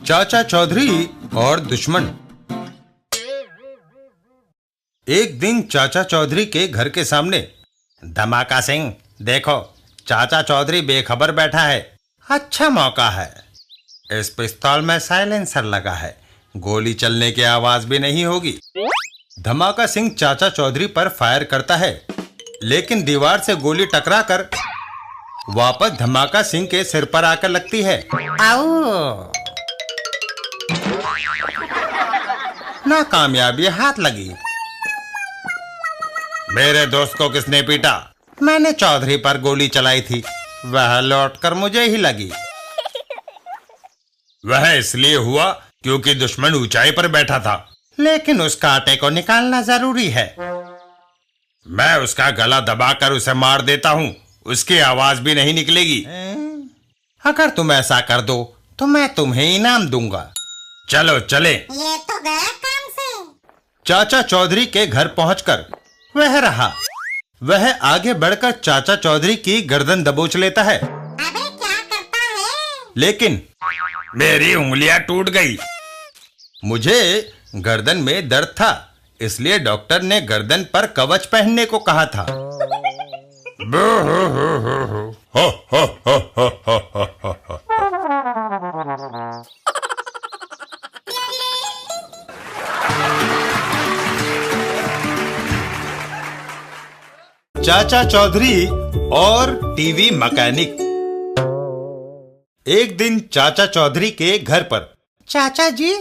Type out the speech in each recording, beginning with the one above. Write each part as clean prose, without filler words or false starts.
चाचा चौधरी और दुश्मन। एक दिन चाचा चौधरी के घर के सामने धमाका सिंह, देखो चाचा चौधरी बेखबर बैठा है। अच्छा मौका है, इस पिस्तौल में साइलेंसर लगा है, गोली चलने की आवाज भी नहीं होगी। धमाका सिंह चाचा चौधरी पर फायर करता है, लेकिन दीवार से गोली टकराकर वापस धमाका सिंह के सिर पर आकर लगती है। आओ! नाकामयाबी हाथ लगी। मेरे दोस्त को किसने पीटा? मैंने चौधरी पर गोली चलाई थी, वह लौटकर मुझे ही लगी। वह इसलिए हुआ क्योंकि दुश्मन ऊंचाई पर बैठा था, लेकिन उस कांटे को निकालना जरूरी है। मैं उसका गला दबाकर उसे मार देता हूँ, उसकी आवाज भी नहीं निकलेगी। अगर तुम ऐसा कर दो तो मैं तुम्हें इनाम दूंगा। चलो चले। ये तो गया काम से। चाचा चौधरी के घर पहुंचकर वह रहा। वह आगे बढ़कर चाचा चौधरी की गर्दन दबोच लेता है। अबे क्या करता है? लेकिन मेरी उंगलियां टूट गई। मुझे गर्दन में दर्द था, इसलिए डॉक्टर ने गर्दन पर कवच पहनने को कहा था। चाचा चौधरी और टीवी मैकेनिक। एक दिन चाचा चौधरी के घर पर। चाचा जी,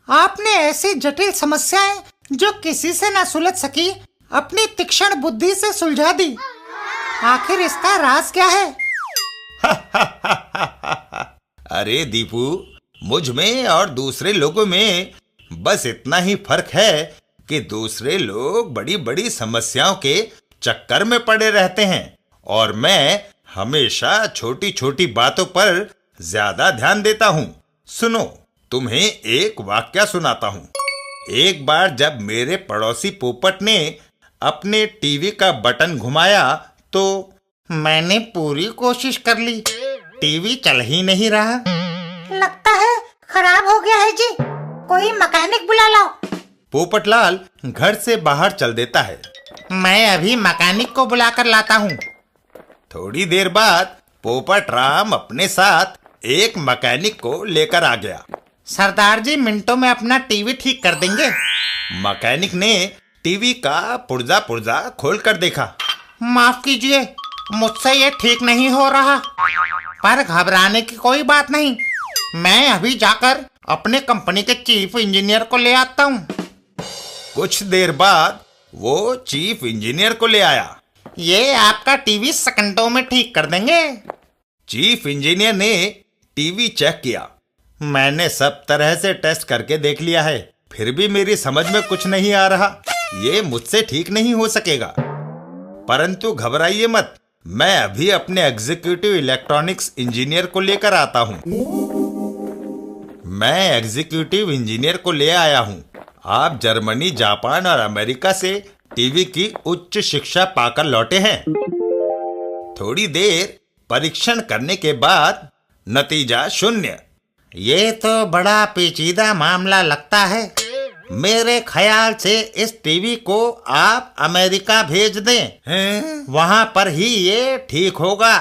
आपने ऐसी जटिल समस्याएं जो किसी से न सुलझ सकी अपनी तीक्ष्ण बुद्धि से सुलझा दी। आखिर इसका राज क्या है? अरे दीपू, मुझ में और दूसरे लोगों में बस इतना ही फर्क है कि दूसरे लोग बड़ी बड़ी समस्याओं के चक्कर में पड़े रहते हैं और मैं हमेशा छोटी छोटी बातों पर ज्यादा ध्यान देता हूँ। सुनो, तुम्हें एक वाक्या सुनाता हूँ। एक बार जब मेरे पड़ोसी पोपट ने अपने टीवी का बटन घुमाया तो मैंने पूरी कोशिश कर ली, टीवी चल ही नहीं रहा। लगता है खराब हो गया है जी, कोई मैकेनिक बुला लाओ। पोपटलाल घर से बाहर चल देता है। मैं अभी मैकेनिक को बुलाकर लाता हूँ। थोड़ी देर बाद पोपट राम अपने साथ एक मैकेनिक को लेकर आ गया। सरदार जी मिनटों में अपना टीवी ठीक कर देंगे। मैकेनिक ने टीवी का पुर्जा पुर्जा खोल कर देखा। माफ कीजिए, मुझसे ये ठीक नहीं हो रहा, पर घबराने की कोई बात नहीं, मैं अभी जाकर अपने कंपनी के चीफ इंजीनियर को ले आता हूँ। कुछ देर बाद वो चीफ इंजीनियर को ले आया। ये आपका टीवी सेकंडों में ठीक कर देंगे। चीफ इंजीनियर ने टीवी चेक किया। मैंने सब तरह से टेस्ट करके देख लिया है, फिर भी मेरी समझ में कुछ नहीं आ रहा। ये मुझसे ठीक नहीं हो सकेगा। परंतु घबराइए मत, मैं अभी अपने एग्जीक्यूटिव इलेक्ट्रॉनिक्स इंजीनियर को लेकर आता हूँ। मैं एग्जीक्यूटिव इंजीनियर को ले आया हूँ। आप जर्मनी, जापान और अमेरिका से टीवी की उच्च शिक्षा पाकर लौटे हैं। थोड़ी देर परीक्षण करने के बाद नतीजा 0। ये तो बड़ा पेचीदा मामला लगता है। मेरे ख्याल से इस टीवी को आप अमेरिका भेज दें, वहां पर ही ये ठीक होगा।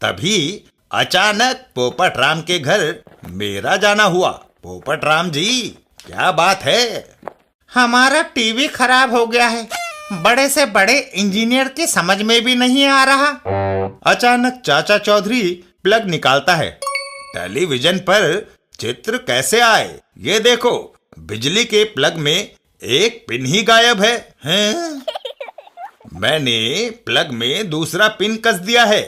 तभी अचानक पोपट राम के घर मेरा जाना हुआ। पोपट राम जी, क्या बात है? हमारा टीवी खराब हो गया है, बड़े से बड़े इंजीनियर की समझ में भी नहीं आ रहा। अचानक चाचा चौधरी प्लग निकालता है। टेलीविजन पर चित्र कैसे आए? ये देखो, बिजली के प्लग में एक पिन ही गायब है, हैं? मैंने प्लग में दूसरा पिन कस दिया है।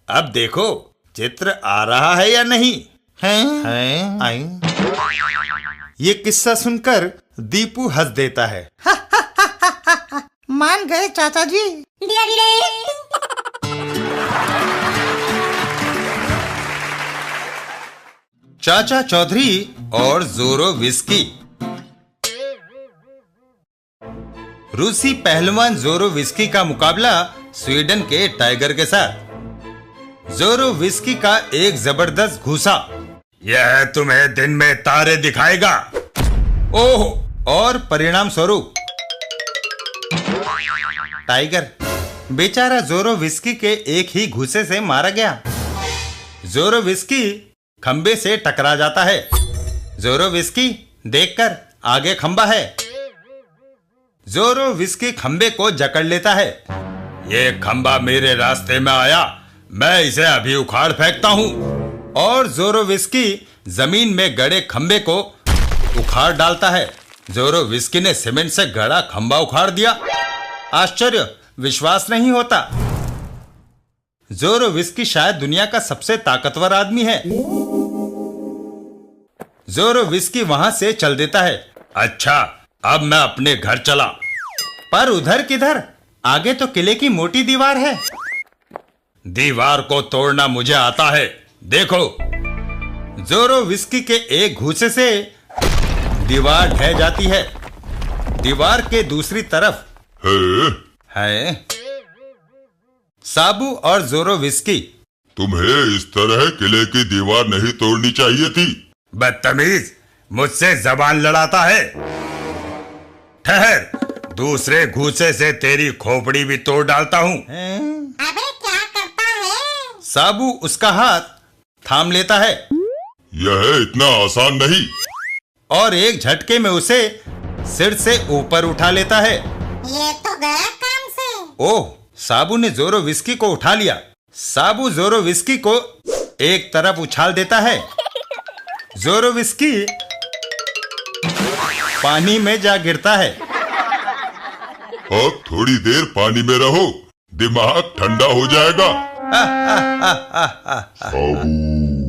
अब देखो चित्र आ रहा है या नहीं? हैं? ये किस्सा सुनकर दीपू हंस देता है। मान गए चाचा जी। चाचा चौधरी और जोरो विस्की। रूसी पहलवान जोरो विस्की का मुकाबला स्वीडन के टाइगर के साथ। जोरो विस्की का एक जबरदस्त घूसा यह तुम्हें दिन में तारे दिखाएगा। ओह, और परिणाम स्वरूप टाइगर बेचारा जोरोविस्की के एक ही घूंसे से मारा गया। जोरोविस्की खंबे से टकरा जाता है। जोरोविस्की देखकर आगे खंबा है। जोरोविस्की खंबे को जकड़ लेता है। ये खंबा मेरे रास्ते में आया, मैं इसे अभी उखाड़ फेंकता हूं। और जोरोविस्की जमीन में गड़े खंबे को उखाड़ डालता है। जोरोविस्की ने सीमेंट से गड़ा खंबा उखाड़ दिया। आश्चर्य, विश्वास नहीं होता। जोरोविस्की शायद दुनिया का सबसे ताकतवर आदमी है। जोरोविस्की वहां से चल देता है। अच्छा, अब मैं अपने घर चला। पर उधर किधर? आगे तो किले की मोटी दीवार है। दीवार को तोड़ना मुझे आता है, देखो। जोरोविस्की के एक घूंसे से दीवार ढह जाती है। दीवार के दूसरी तरफ है साबू और जोरोविस्की। तुम्हें इस तरह किले की दीवार नहीं तोड़नी चाहिए थी। बदतमीज, मुझसे जबान लड़ाता है। ठहर, दूसरे घूंसे से तेरी खोपड़ी भी तोड़ डालता हूँ। अबे क्या करता है? साबू उसका हाथ थाम लेता है। यह इतना आसान नहीं। और एक झटके में उसे सिर से ऊपर उठा लेता है। ये तो गया काम से। ओह, साबू ने जोरोविस्की को उठा लिया। साबू जोरोविस्की को एक तरफ उछाल देता है। जोरोविस्की पानी में जा गिरता है। अब थोड़ी देर पानी में रहो, दिमाग ठंडा हो जाएगा। आह, आह, आह, आह, आह, आह। साबू